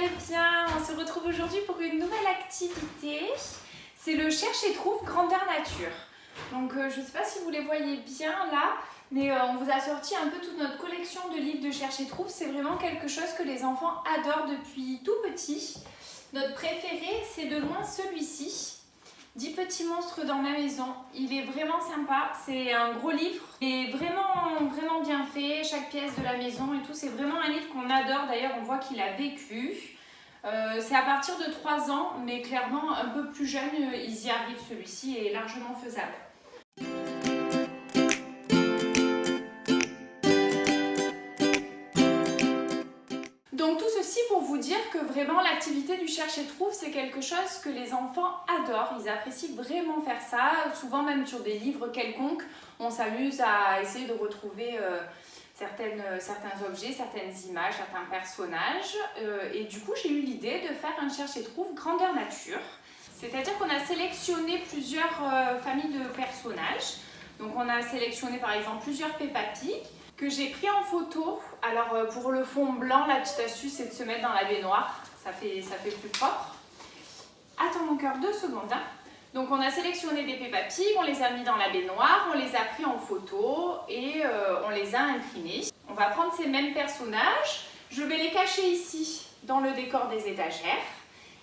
allez bien? On se retrouve aujourd'hui pour une nouvelle activité. C'est le Cherche et Trouve Grandeur Nature. Donc je ne sais pas si vous les voyez bien là, mais on vous a sorti un peu toute notre collection de livres de Cherche et Trouve. C'est vraiment quelque chose que les enfants adorent depuis tout petit. Notre préféré, c'est de loin celui-ci. 10 petits monstres dans ma maison. Il est vraiment sympa. C'est un gros livre. Il est vraiment bien fait. Chaque pièce de la maison et tout. C'est vraiment un livre qu'on adore. D'ailleurs, on voit qu'il a vécu. C'est à partir de 3 ans, mais clairement, un peu plus jeune, ils y arrivent. Celui-ci est largement faisable. Donc tout ceci pour vous dire que vraiment l'activité du Cherche et Trouve, c'est quelque chose que les enfants adorent. Ils apprécient vraiment faire ça. Souvent même sur des livres quelconques, on s'amuse à essayer de retrouver certains objets, certaines images, certains personnages. Et du coup, j'ai eu l'idée de faire un Cherche et Trouve Grandeur Nature. C'est-à-dire qu'on a sélectionné plusieurs familles de personnages. Donc on a sélectionné par exemple plusieurs Peppa Pig que j'ai pris en photo. Alors pour le fond blanc, la petite astuce c'est de se mettre dans la baignoire, ça fait plus propre. Attends mon cœur 2 secondes. Donc on a sélectionné des Peppa Pig, on les a mis dans la baignoire, on les a pris en photo et on les a imprimés. On va prendre ces mêmes personnages, je vais les cacher ici dans le décor des étagères.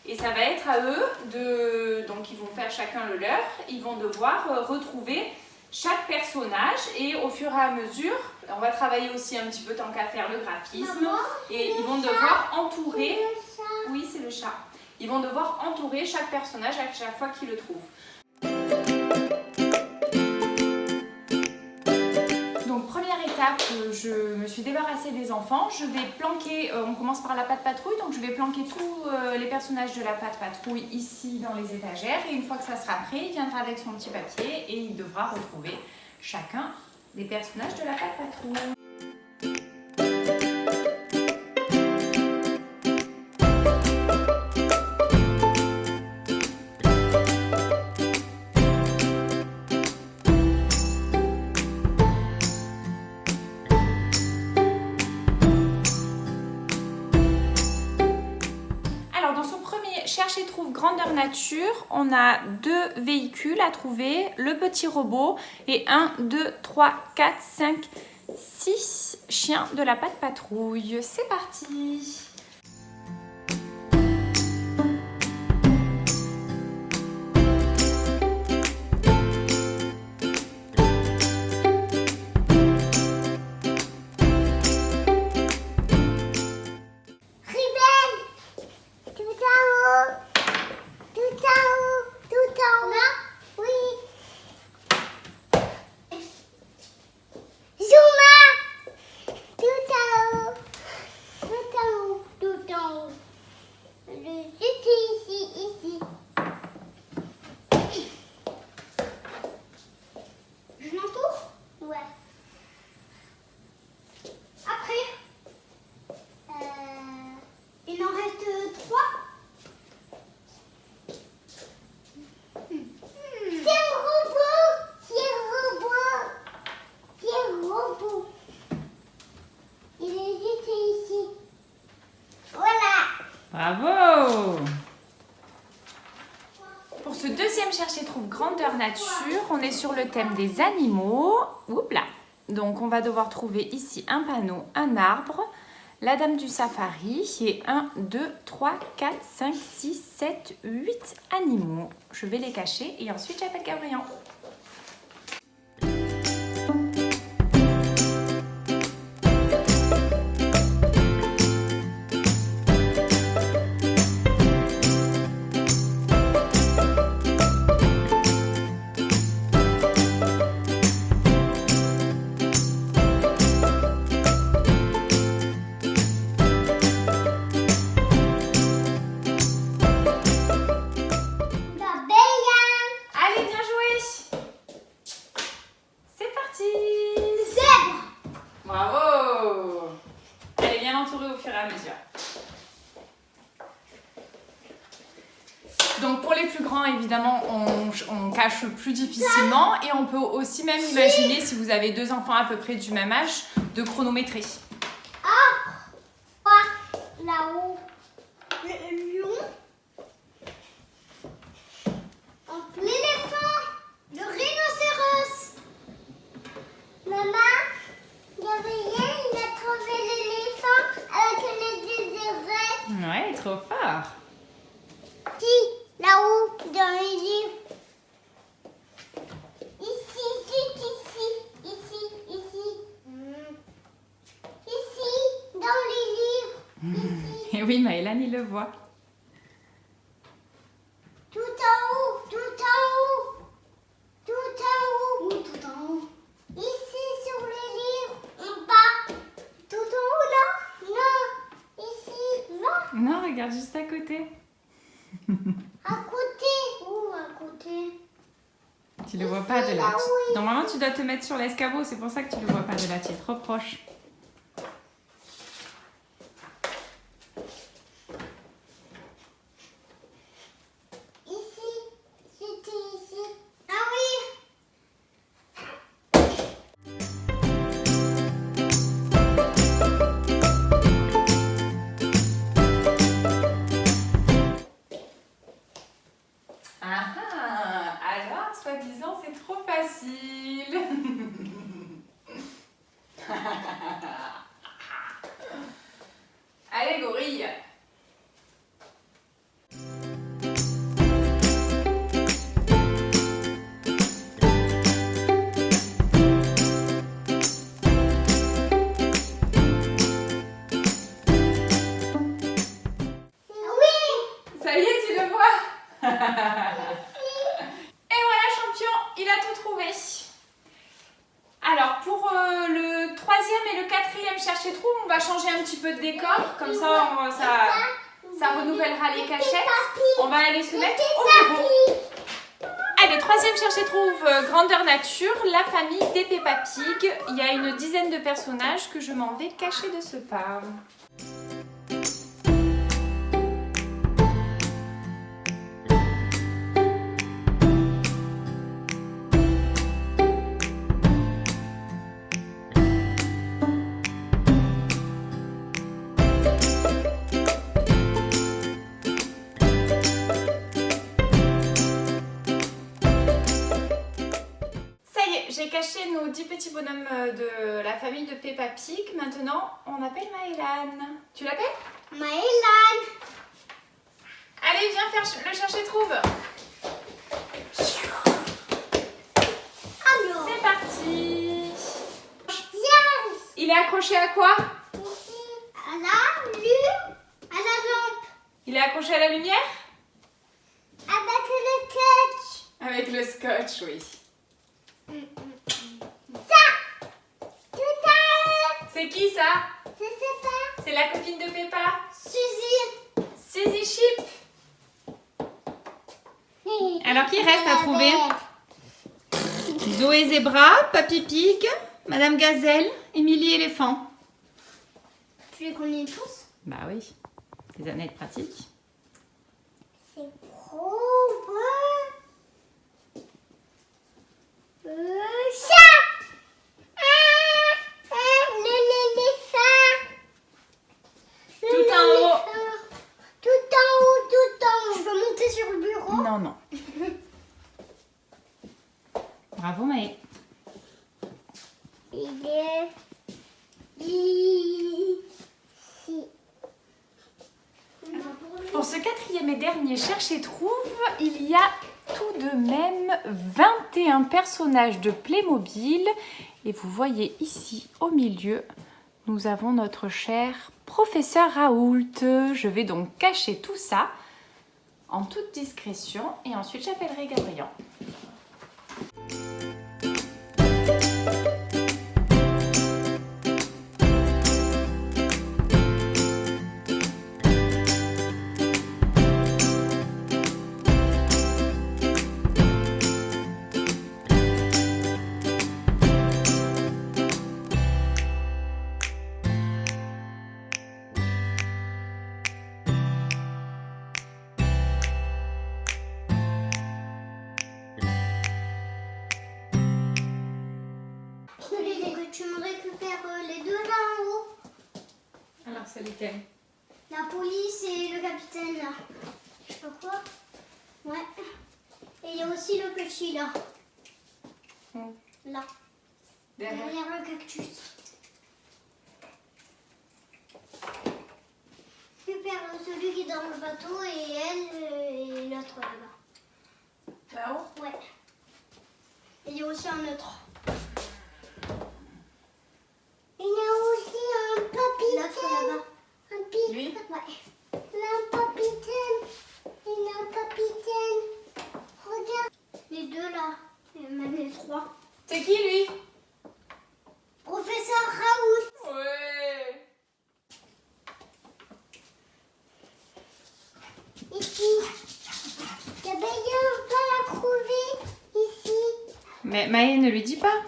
Et ça va être à eux donc ils vont faire chacun le leur, ils vont devoir retrouver chaque personnage et au fur et à mesure, on va travailler aussi un petit peu tant qu'à faire le graphisme. Maman, et ils vont devoir entourer, oui c'est le chat, ils vont devoir entourer chaque personnage à chaque fois qu'ils le trouvent. Donc première étape, je me suis débarrassée des enfants, je vais planquer, on commence par la Patte Patrouille, donc je vais planquer tous les personnages de la Patte Patrouille ici dans les étagères et une fois que ça sera prêt, il viendra avec son petit papier et il devra retrouver chacun des personnages de la Patte Patrouille. Cherche et Trouve Grandeur Nature, on a 2 véhicules à trouver, le petit robot et 1, 2, 3, 4, 5, 6 chiens de la Patte Patrouille. C'est parti! Bravo! Pour ce deuxième Cherche et Trouve Grandeur Nature, on est sur le thème des animaux. Oups là. Donc on va devoir trouver ici un panneau, un arbre, la dame du safari et 1, 2, 3, 4, 5, 6, 7, 8 animaux. Je vais les cacher et ensuite j'appelle Gabriel. Donc pour les plus grands, évidemment, on cache plus difficilement et on peut aussi même imaginer, si vous avez 2 enfants à peu près du même âge, de chronométrer. Ah, là-haut. Ouais, trop fort. Si, là-haut, dans les livres. Ici, ici. Ici, dans les livres. Ici. Et oui, Maëlan, il le voit. Tout en haut, tout en haut. Tout en haut. Où tout en haut? Ici, sur les livres, en bas. Tout en haut, là? Non. Ici, là. Non, regarde juste à côté. À côté. Où à côté? Tu le vois pas de là. Là où il- Normalement, tu dois te mettre sur l'escabeau. C'est pour ça que tu le vois pas de là. Tu es trop proche. Ici. C'était ici. Ah oui. Ah ah, alors, soi-disant, c'est trop facile. Allez, gorille. Oui. Ça y est, tu le vois. Et voilà, champion, il a tout trouvé. Alors, pour le 3e et le 4e cherche et trouve, on va changer un petit peu de décor. Comme ça, ça renouvellera les cachettes. On va aller se mettre au bureau. Allez, 3e cherche et trouve, grandeur nature, la famille des Peppa Pig. Il y a une dizaine de personnages que je m'en vais cacher de ce pas. J'ai caché nos 10 petits bonhommes de la famille de Peppa Pig. Maintenant, on appelle Maëlan. Tu l'appelles? Maëlan. Allez, viens faire le chercher-trouve. Alors. C'est parti. Yes. Il est accroché à quoi? Ici. À la lune. À la lampe. Il est accroché à la lumière? Avec le catch. Avec le scotch, oui. Ça. Tout à C'est qui ça? Je sais pas. C'est la copine de Peppa? Suzy. Suzy Chip. Alors, qui reste à trouver? Zoé Zebra, Papy Pig, Madame Gazelle, Émilie Éléphant. Tu les connais tous? Bah oui, des années de pratique. C'est trop beau. Chat. L'éléphant. Tout en haut. Tout en haut, tout en haut. Je peux monter sur le bureau? Non, non. Bravo, Maë. Il est ici. Pour ce 4e et dernier cherche et trouve, il y a tout de même 21 personnages de Playmobil. Et vous voyez ici, au milieu, nous avons notre cher professeur Raoult. Je vais donc cacher tout ça en toute discrétion et ensuite j'appellerai Gabriel. Tu me récupères les deux là en haut. Alors c'est lesquels? La police et le capitaine là. Je sais pas quoi. Ouais. Et il y a aussi le petit là. Là. Derrière le cactus. Super, celui dans le bateau et elle et l'autre là-bas. Là-haut? Ouais. Et il y a aussi un autre. Il y a aussi un capitaine. L'autre là-bas. Lui? Ouais. Il y a un capitaine. Il y a un capitaine. Regarde. Les deux là. Et même les trois. C'est qui lui? Professeur Raoult. Ouais. Ici. Il y a bien un pas à trouver. Ici. Mais Maë, ne lui dis pas.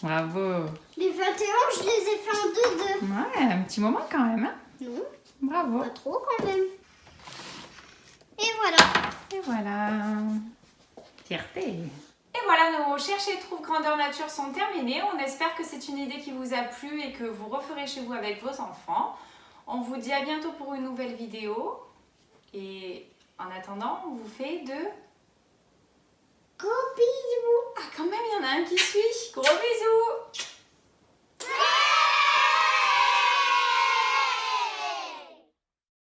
Bravo. Les 21, je les ai fait en 2-2. Ouais, un petit moment quand même. Hein? Non, Bravo. pas trop quand même. Et voilà. Et voilà. Fierté. Et voilà, nos Cherche et Trouve Grandeur Nature sont terminés. On espère que c'est une idée qui vous a plu et que vous referez chez vous avec vos enfants. On vous dit à bientôt pour une nouvelle vidéo. Et en attendant, on vous fait de... Gros bisous. Ah, quand même, il y en a un qui suit. Gros bisous.